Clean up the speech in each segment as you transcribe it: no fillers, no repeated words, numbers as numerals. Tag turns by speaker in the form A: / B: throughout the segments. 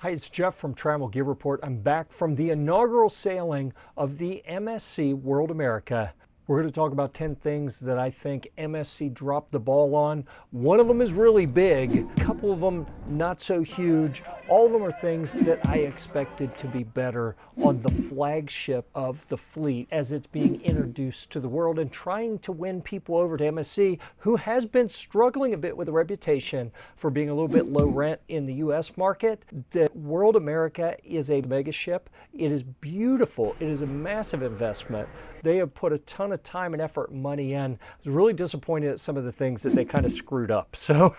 A: Hi, it's Jeff from Travel Gear Report. I'm back from the inaugural sailing of the MSC World America. We're going to talk about 10 things that I think MSC dropped the ball on. One of them is really big, a couple of them not so huge. All of them are things that I expected to be better on the flagship of the fleet as it's being introduced to the world and trying to win people over to MSC, who has been struggling a bit with a reputation for being a little bit low rent in the US market. The World America is a mega ship. It is beautiful. It is a massive investment. They have put a ton of time and effort and money in. I was really disappointed at some of the things that they kind of screwed up. So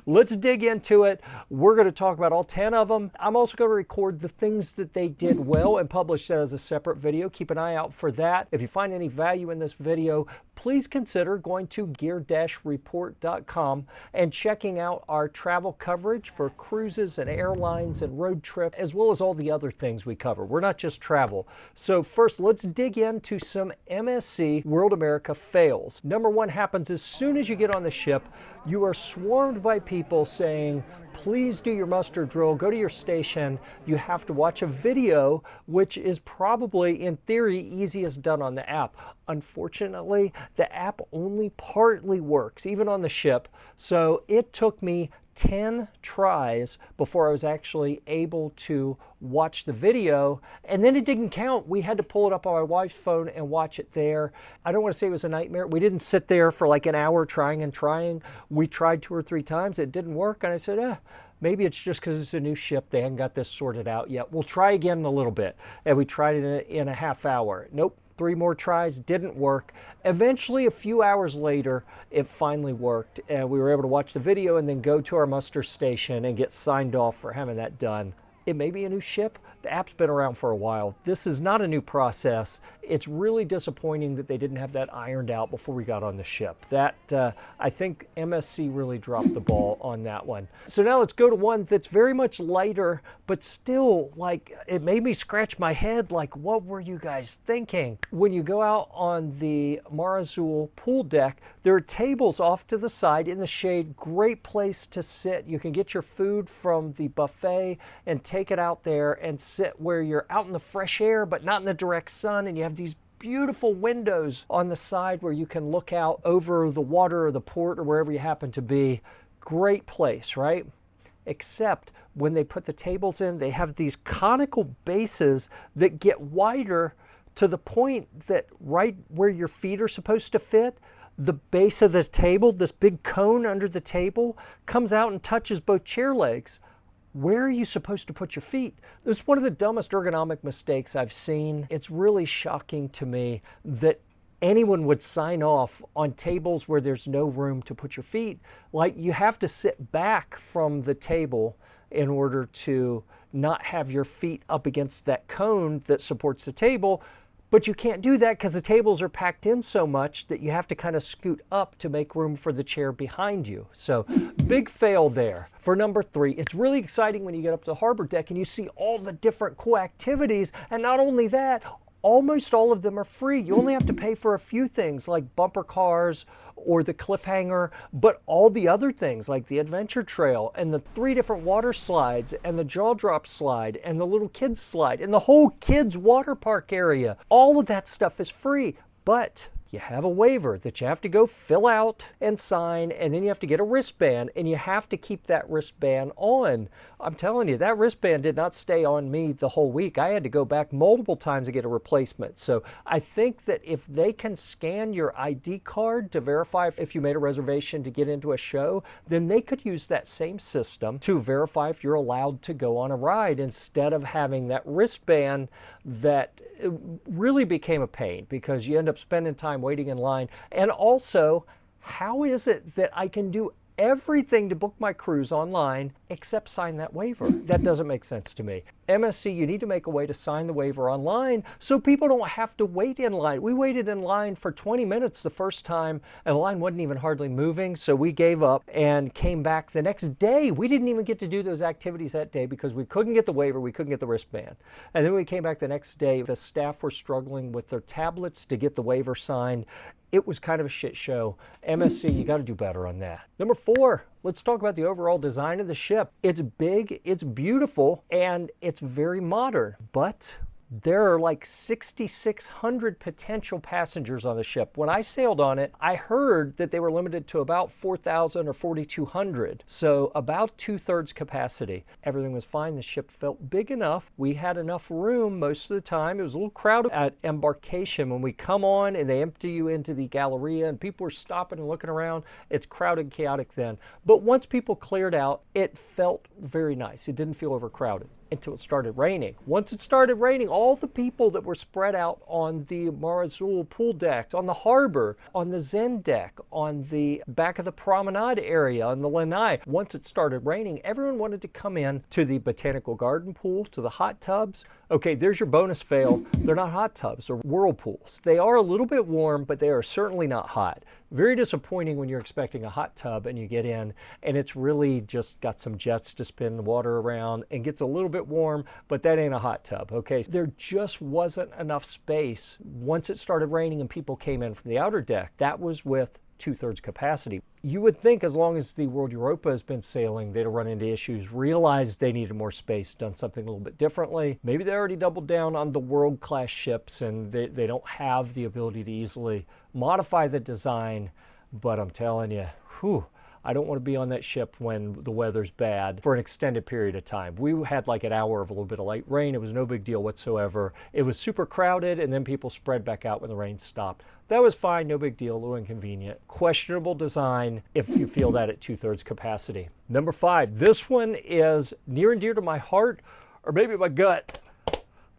A: let's dig into it. We're going to talk about all 10 of them. I'm also going to record the things that they did well and publish that as a separate video. Keep an eye out for that. If you find any value in this video, please consider going to gear-report.com and checking out our travel coverage for cruises and airlines and road trip, as well as all the other things we cover. We're not just travel. So first, let's dig into some MSC World America fails. Number one happens as soon as you get on the ship. You are swarmed by people saying, please do your muster drill, go to your station. You have to watch a video, which is probably, in theory, easiest done on the app. Unfortunately, the app only partly works, even on the ship. So it took me 10 tries before I was actually able to watch the video, and then it didn't count. We had to pull it up on my wife's phone and watch it there. I don't want to say it was a nightmare. We didn't sit there for like an hour trying and trying. We tried 2 or 3 times. It didn't work, and I said, maybe it's just because it's a new ship. They haven't got this sorted out yet. We'll try again in a little bit. And we tried it in a half hour. Nope. 3 more tries, didn't work. Eventually, a few hours later, it finally worked, and we were able to watch the video and then go to our muster station and get signed off for having that done. It may be a new ship. The app's been around for a while. This is not a new process. It's really disappointing that they didn't have that ironed out before we got on the ship. That, I think MSC really dropped the ball on that one. So now let's go to one that's very much lighter, but still, like, it made me scratch my head, like, what were you guys thinking? When you go out on the Marazul pool deck, there are tables off to the side in the shade. Great place to sit. You can get your food from the buffet and take it out there and sit where you're out in the fresh air, but not in the direct sun, and you have these beautiful windows on the side where you can look out over the water or the port or wherever you happen to be. Great place, right? Except when they put the tables in, they have these conical bases that get wider to the point that right where your feet are supposed to fit, the base of the table, this big cone under the table, comes out and touches both chair legs. Where are you supposed to put your feet? This is one of the dumbest ergonomic mistakes I've seen. It's really shocking to me that anyone would sign off on tables where there's no room to put your feet. Like, you have to sit back from the table in order to not have your feet up against that cone that supports the table. But you can't do that because the tables are packed in so much that you have to kind of scoot up to make room for the chair behind you. So big fail there. For number 3, it's really exciting when you get up to the harbor deck and you see all the different cool activities. And not only that, almost all of them are free. You only have to pay for a few things like bumper cars or the cliffhanger, but all the other things like the adventure trail and the 3 different water slides and the jaw drop slide and the little kids slide and the whole kids water park area, all of that stuff is free. But you have a waiver that you have to go fill out and sign, and then you have to get a wristband, and you have to keep that wristband on. I'm telling you, that wristband did not stay on me the whole week. I had to go back multiple times to get a replacement. So I think that if they can scan your ID card to verify if you made a reservation to get into a show, then they could use that same system to verify if you're allowed to go on a ride instead of having that wristband that really became a pain because you end up spending time waiting in line. And also, how is it that I can do everything to book my cruise online except sign that waiver? That doesn't make sense to me. MSC, you need to make a way to sign the waiver online so people don't have to wait in line. We waited in line for 20 minutes the first time and the line wasn't even hardly moving, so we gave up and came back the next day. We didn't even get to do those activities that day because we couldn't get the waiver, we couldn't get the wristband. And then we came back the next day. The staff were struggling with their tablets to get the waiver signed. It was kind of a shit show. MSC, you got to do better on that. Number 4, let's talk about the overall design of the ship. It's big, it's beautiful, and it's very modern, but there are like 6,600 potential passengers on the ship. When I sailed on it, I heard that they were limited to about 4,000 or 4,200. So about 2/3 capacity. Everything was fine. The ship felt big enough. We had enough room most of the time. It was a little crowded at embarkation. When we come on and they empty you into the Galleria and people were stopping and looking around, it's crowded and chaotic then. But once people cleared out, it felt very nice. It didn't feel overcrowded until it started raining. Once it started raining, all the people that were spread out on the Marazul pool decks, on the harbor, on the Zen deck, on the back of the promenade area, on the lanai, once it started raining, everyone wanted to come in to the botanical garden pool, to the hot tubs. Okay, there's your bonus fail. They're not hot tubs, they're whirlpools. They are a little bit warm, but they are certainly not hot. Very disappointing when you're expecting a hot tub and you get in and it's really just got some jets to spin the water around and gets a little bit warm, but that ain't a hot tub, okay? There just wasn't enough space. Once it started raining and people came in from the outer deck, that was with 2/3 capacity. You would think as long as the World Europa has been sailing, they'd have run into issues, realized they needed more space, done something a little bit differently. Maybe they already doubled down on the world-class ships and they don't have the ability to easily modify the design, but I'm telling you, whew, I don't want to be on that ship when the weather's bad for an extended period of time. We had like an hour of a little bit of light rain. It was no big deal whatsoever. It was super crowded and then people spread back out when the rain stopped. That was fine, no big deal, a little inconvenient. Questionable design if you feel that at 2/3 capacity. Number 5, this one is near and dear to my heart, or maybe my gut.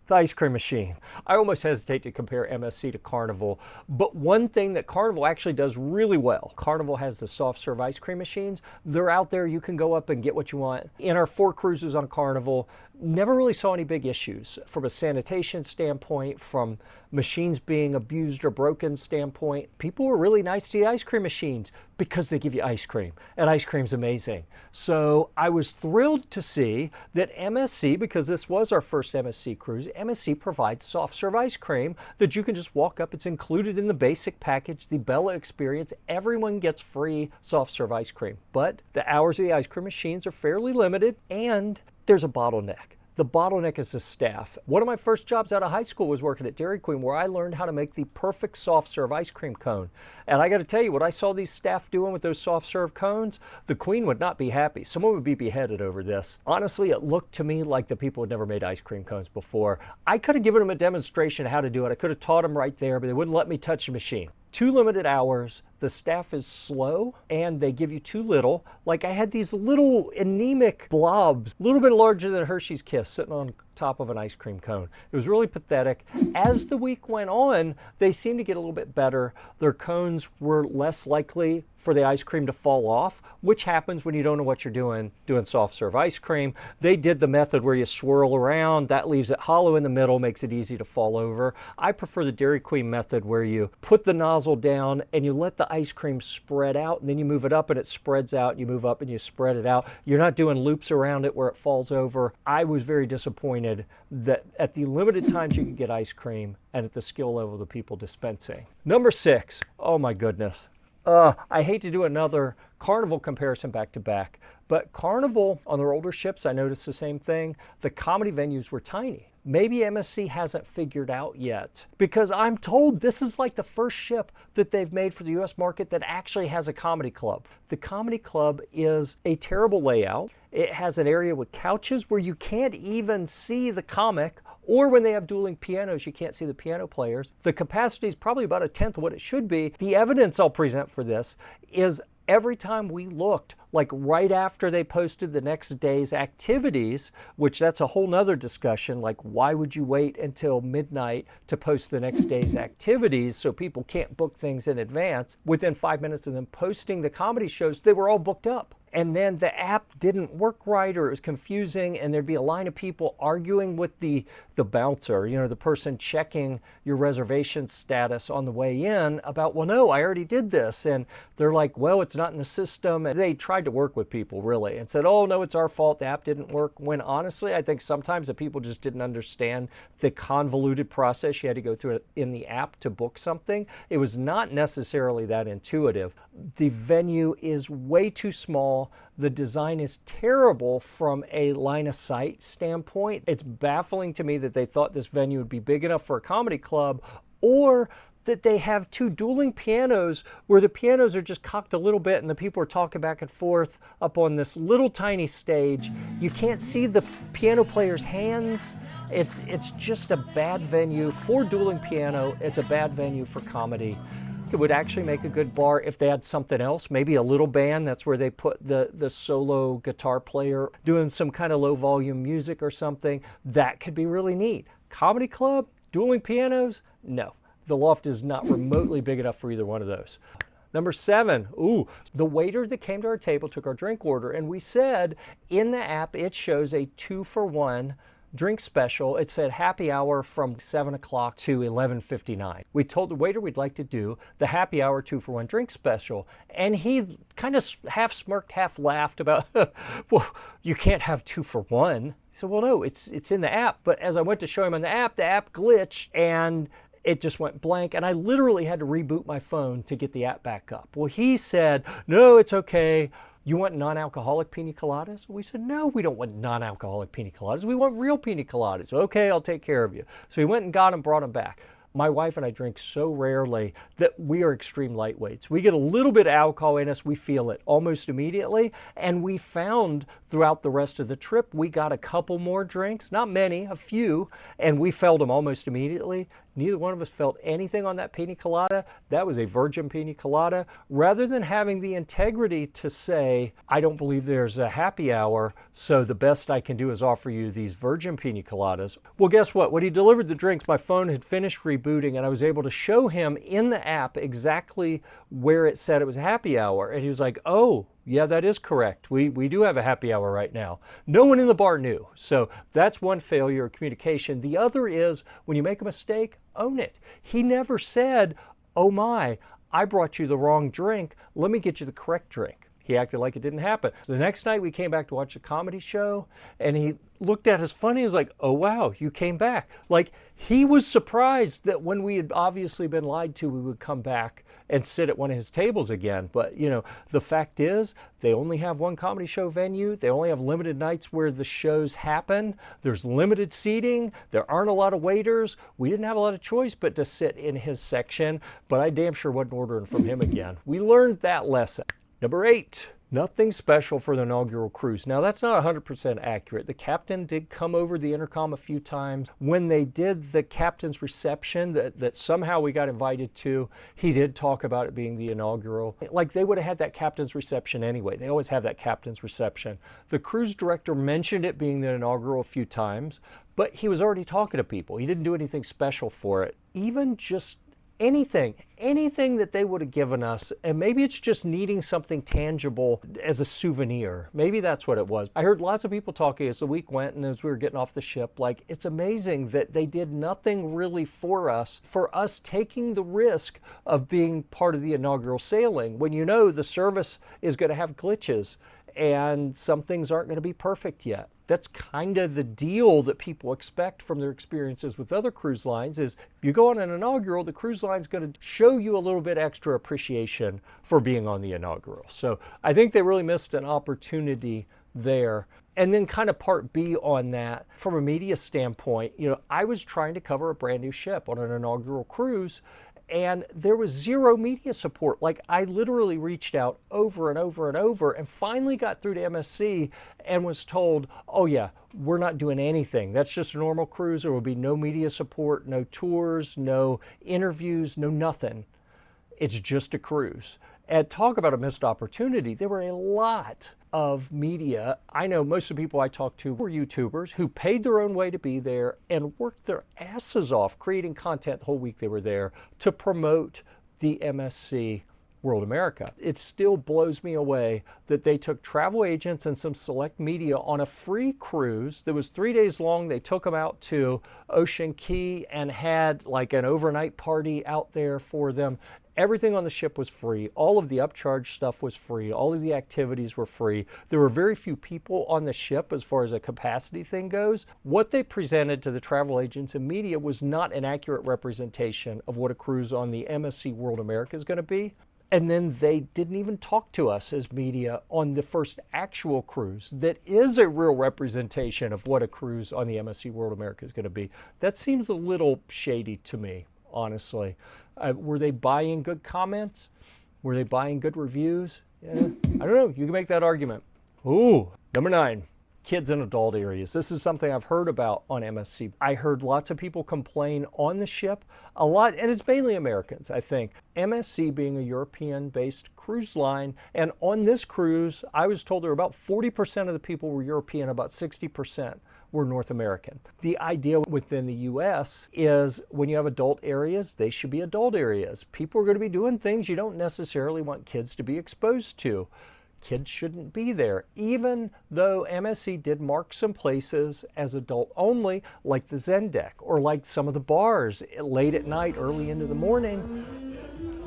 A: The ice cream machine. I almost hesitate to compare MSC to Carnival, but one thing that Carnival actually does really well, Carnival has the soft serve ice cream machines. They're out there, you can go up and get what you want. In our 4 cruises on Carnival, never really saw any big issues from a sanitation standpoint, from machines being abused or broken standpoint. People were really nice to the ice cream machines because they give you ice cream, and ice cream's amazing. So I was thrilled to see that MSC, because this was our first MSC cruise, MSC provides soft serve ice cream that you can just walk up. It's included in the basic package, the Bella experience. Everyone gets free soft serve ice cream, but the hours of the ice cream machines are fairly limited and there's a bottleneck. The bottleneck is the staff. One of my first jobs out of high school was working at Dairy Queen, where I learned how to make the perfect soft serve ice cream cone. And I got to tell you, what I saw these staff doing with those soft serve cones, the Queen would not be happy. Someone would be beheaded over this. Honestly, it looked to me like the people had never made ice cream cones before. I could have given them a demonstration of how to do it. I could have taught them right there, but they wouldn't let me touch the machine. 2 limited hours, the staff is slow, and they give you too little. Like I had these little anemic blobs, a little bit larger than a Hershey's Kiss, sitting on top of an ice cream cone. It was really pathetic. As the week went on, they seemed to get a little bit better. Their cones were less likely for the ice cream to fall off, which happens when you don't know what you're doing soft serve ice cream. They did the method where you swirl around, that leaves it hollow in the middle, makes it easy to fall over. I prefer the Dairy Queen method where you put the nozzle down and you let the ice cream spread out, and then you move it up and it spreads out. You move up and you spread it out. You're not doing loops around it where it falls over. I was very disappointed that at the limited times you could get ice cream and at the skill level of the people dispensing. Number 6, oh my goodness. I hate to do another Carnival comparison back to back, but Carnival on their older ships, I noticed the same thing. The comedy venues were tiny. Maybe MSC hasn't figured out yet, because I'm told this is like the first ship that they've made for the US market that actually has a comedy club. The comedy club is a terrible layout. It has an area with couches where you can't even see the comic, or when they have dueling pianos, you can't see the piano players. The capacity is probably about 1/10 of what it should be. The evidence I'll present for this is every time we looked, like right after they posted the next day's activities, which that's a whole nother discussion, like why would you wait until midnight to post the next day's activities so people can't book things in advance? Within 5 minutes of them posting the comedy shows, they were all booked up. and then the app didn't work right, or it was confusing, and there'd be a line of people arguing with the bouncer, the person checking your reservation status on the way in about, well, no, I already did this. And they're like, well, it's not in the system. And they tried to work with people, really, and said, oh, no, it's our fault. The app didn't work. When honestly, I think sometimes the people just didn't understand the convoluted process you had to go through in the app to book something. It was not necessarily that intuitive. The venue is way too small. The design is terrible from a line of sight standpoint. It's baffling to me that they thought this venue would be big enough for a comedy club, or that they have two dueling pianos where the pianos are just cocked a little bit and the people are talking back and forth up on this little tiny stage. You can't see the piano player's hands. It's just a bad venue for dueling piano. It's a bad venue for comedy. It would actually make a good bar if they had something else, maybe a little band. That's where they put the solo guitar player doing some kind of low volume music or something. That could be really neat. Comedy club, dueling pianos, no. The loft is not remotely big enough for either one of those. Number 7, the waiter that came to our table took our drink order, and we said in the app it shows a 2-for-1 drink special. It said happy hour from 7 o'clock to 11:59. We told the waiter we'd like to do the happy hour 2-for-1 drink special, and he kind of half smirked, half laughed about, well, you can't have 2-for-1. He said, well, no, it's in the app. But as I went to show him on the app glitched, and it just went blank, and I literally had to reboot my phone to get the app back up. Well, he said, no, it's okay. You want non-alcoholic pina coladas? We said, no, we don't want non-alcoholic pina coladas. We want real pina coladas. Okay, I'll take care of you. So he went and got them, brought them back. My wife and I drink so rarely that we are extreme lightweights. We get a little bit of alcohol in us, we feel it almost immediately. And we found throughout the rest of the trip, we got a couple more drinks, not many, a few, and we felt them almost immediately. Neither one of us felt anything on that pina colada. That was a virgin pina colada. Rather than having the integrity to say, I don't believe there's a happy hour, so the best I can do is offer you these virgin pina coladas. Well, guess what? When he delivered the drinks, my phone had finished rebooting, and I was able to show him in the app exactly where it said it was a happy hour. And he was like, oh, yeah, that is correct. We do have a happy hour right now. No one in the bar knew. So that's one failure of communication. The other is when you make a mistake, own it. He never said, oh my, I brought you the wrong drink. Let me get you the correct drink. He acted like it didn't happen. The next night we came back to watch the comedy show, and he looked at us funny. He was like, oh wow, you came back. Like, he was surprised that when we had obviously been lied to, we would come back and sit at one of his tables again. But the fact is, they only have one comedy show venue. They only have limited nights where the shows happen. There's limited seating. There aren't a lot of waiters. We didn't have a lot of choice but to sit in his section, but I damn sure wasn't ordering from him again. We learned that lesson. Number 8, nothing special for the inaugural cruise. Now, that's not 100% accurate. The captain did come over the intercom a few times. When they did the captain's reception that somehow we got invited to, he did talk about it being the inaugural. Like, they would have had that captain's reception anyway. They always have that captain's reception. The cruise director mentioned it being the inaugural a few times, but he was already talking to people. He didn't do anything special for it. Even just anything that they would have given us, and maybe it's just needing something tangible as a souvenir. Maybe that's what it was. I heard lots of people talking as the week went and as we were getting off the ship, like, it's amazing that they did nothing really for us taking the risk of being part of the inaugural sailing, when the service is going to have glitches and some things aren't going to be perfect yet. That's kind of the deal that people expect from their experiences with other cruise lines, is if you go on an inaugural, the cruise line's going to show you a little bit extra appreciation for being on the inaugural. So I think they really missed an opportunity there. And then kind of part B on that, from a media standpoint, I was trying to cover a brand new ship on an inaugural cruise, and there was zero media support. Like, I literally reached out over and over and over, and finally got through to MSC and was told, oh yeah, we're not doing anything. That's just a normal cruise. There will be no media support, no tours, no interviews, no nothing. It's just a cruise. And talk about a missed opportunity. There were a lot of media. I know most of the people I talked to were YouTubers who paid their own way to be there and worked their asses off creating content the whole week they were there to promote the MSC World America. It still blows me away that they took travel agents and some select media on a free cruise that was 3 days long. They took them out to Ocean Key and had like an overnight party out there for them. Everything on the ship was free. All of the upcharge stuff was free. All of the activities were free. There were very few people on the ship as far as a capacity thing goes. What they presented to the travel agents and media was not an accurate representation of what a cruise on the MSC World America is going to be. And then they didn't even talk to us as media on the first actual cruise that is a real representation of what a cruise on the MSC World America is going to be. That seems a little shady to me, honestly. Were they buying good comments? Were they buying good reviews? Yeah, I don't know. You can make that argument. Ooh, number 9. Kids in adult areas. This is something I've heard about on MSC. I heard lots of people complain on the ship a lot, and it's mainly Americans, I think. MSC being a European-based cruise line, and on this cruise, I was told there were about 40% of the people were European, about 60% were North American. The idea within the U.S. is when you have adult areas, they should be adult areas. People are going to be doing things you don't necessarily want kids to be exposed to. Kids shouldn't be there, even though MSC did mark some places as adult only, like the Zen Deck, or like some of the bars late at night, early into the morning.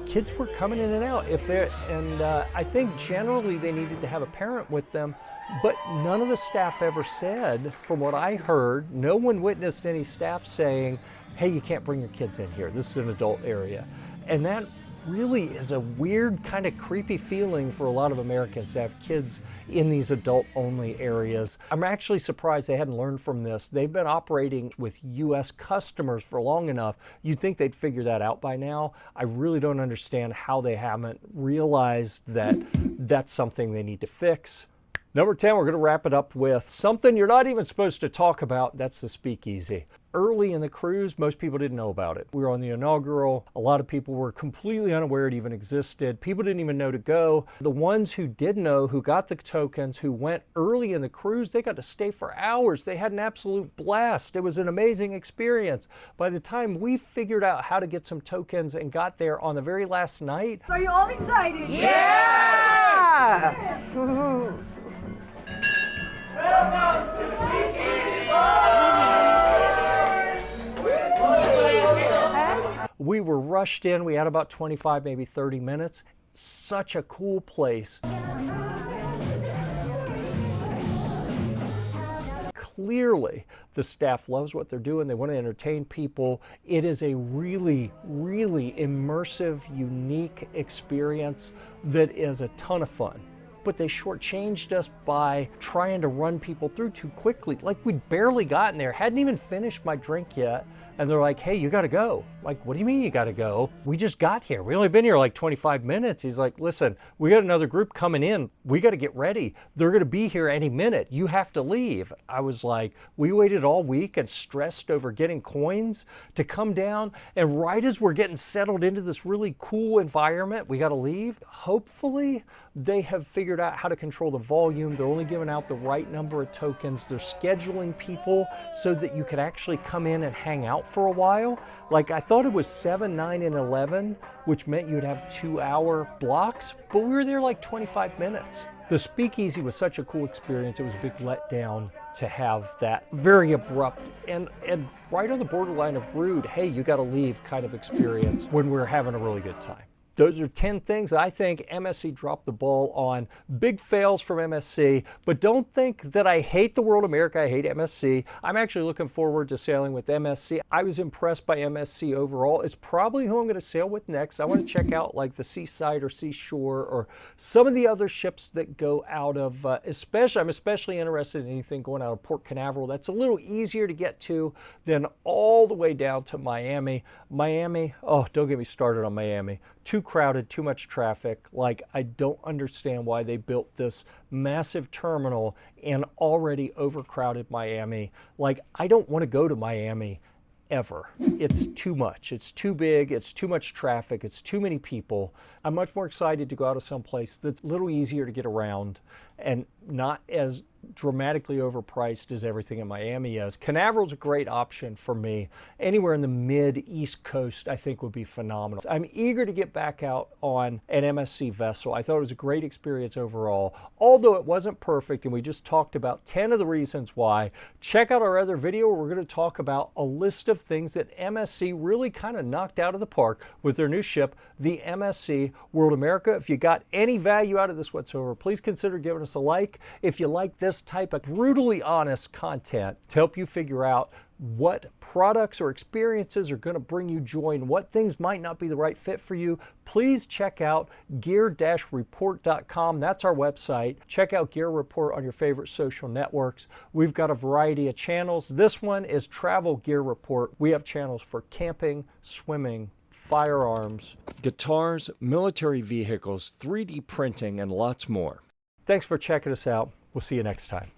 A: Kids were coming in and out. I think generally they needed to have a parent with them, but none of the staff ever said, from what I heard, no one witnessed any staff saying, hey, you can't bring your kids in here. This is an adult area. And that really is a weird kind of creepy feeling for a lot of Americans to have kids in these adult-only areas. I'm actually surprised they hadn't learned from this. They've been operating with U.S. customers for long enough. You'd think they'd figure that out by now. I really don't understand how they haven't realized that that's something they need to fix. Number 10, we're going to wrap it up with something you're not even supposed to talk about. That's the speakeasy. Early in the cruise, most people didn't know about it. We were on the inaugural. A lot of people were completely unaware it even existed. People didn't even know to go. The ones who did know, who got the tokens, who went early in the cruise, they got to stay for hours. They had an absolute blast. It was an amazing experience. By the time we figured out how to get some tokens and got there on the very last night.
B: Are you all excited?
C: Yeah!
D: Welcome to Speakeasy Bar!
A: We were rushed in. We had about 25, maybe 30 minutes. Such a cool place. Clearly, the staff loves what they're doing. They want to entertain people. It is a really, really immersive, unique experience that is a ton of fun. But they shortchanged us by trying to run people through too quickly. Like, we'd barely gotten there, hadn't even finished my drink yet, and they're like, hey, you gotta go. Like, what do you mean you gotta go? We just got here. We only been here like 25 minutes. He's like, listen, we got another group coming in. We gotta get ready. They're gonna be here any minute. You have to leave. I was like, we waited all week and stressed over getting coins to come down, and right as we're getting settled into this really cool environment, we gotta leave. Hopefully, they have figured out how to control the volume. They're only giving out the right number of tokens. They're scheduling people so that you could actually come in and hang out for a while. Like, I thought it was 7, 9, and 11, which meant you'd have 2-hour blocks, but we were there like 25 minutes. The speakeasy was such a cool experience. It was a big letdown to have that very abrupt and right on the borderline of rude, hey, you gotta leave kind of experience when we're having a really good time. Those are 10 things I think MSC dropped the ball on. Big fails from MSC, but don't think that I hate the World America, I hate MSC. I'm actually looking forward to sailing with MSC. I was impressed by MSC overall. It's probably who I'm going to sail with next. I want to check out like the Seaside or Seashore or some of the other ships that go out of, I'm especially interested in anything going out of Port Canaveral. That's a little easier to get to than all the way down to Miami. Miami, oh, don't get me started on Miami. Too crowded, too much traffic. Like, I don't understand why they built this massive terminal in already overcrowded Miami. Like, I don't want to go to Miami ever. It's too much. It's too big. It's too much traffic. It's too many people. I'm much more excited to go out of someplace that's a little easier to get around and not as dramatically overpriced as everything in Miami is. Canaveral's a great option for me. Anywhere in the mid-East Coast I think would be phenomenal. I'm eager to get back out on an MSC vessel. I thought it was a great experience overall. Although it wasn't perfect, and we just talked about 10 of the reasons why, check out our other video where we're going to talk about a list of things that MSC really kind of knocked out of the park with their new ship, the MSC World America. If you got any value out of this whatsoever, please consider giving us a like. If you like this type of brutally honest content to help you figure out what products or experiences are going to bring you joy and what things might not be the right fit for you, please check out gear-report.com. That's our website. Check out Gear Report on your favorite social networks. We've got a variety of channels. This one is Travel Gear Report. We have channels for camping, swimming, firearms, guitars, military vehicles, 3D printing, and lots more. Thanks for checking us out. We'll see you next time.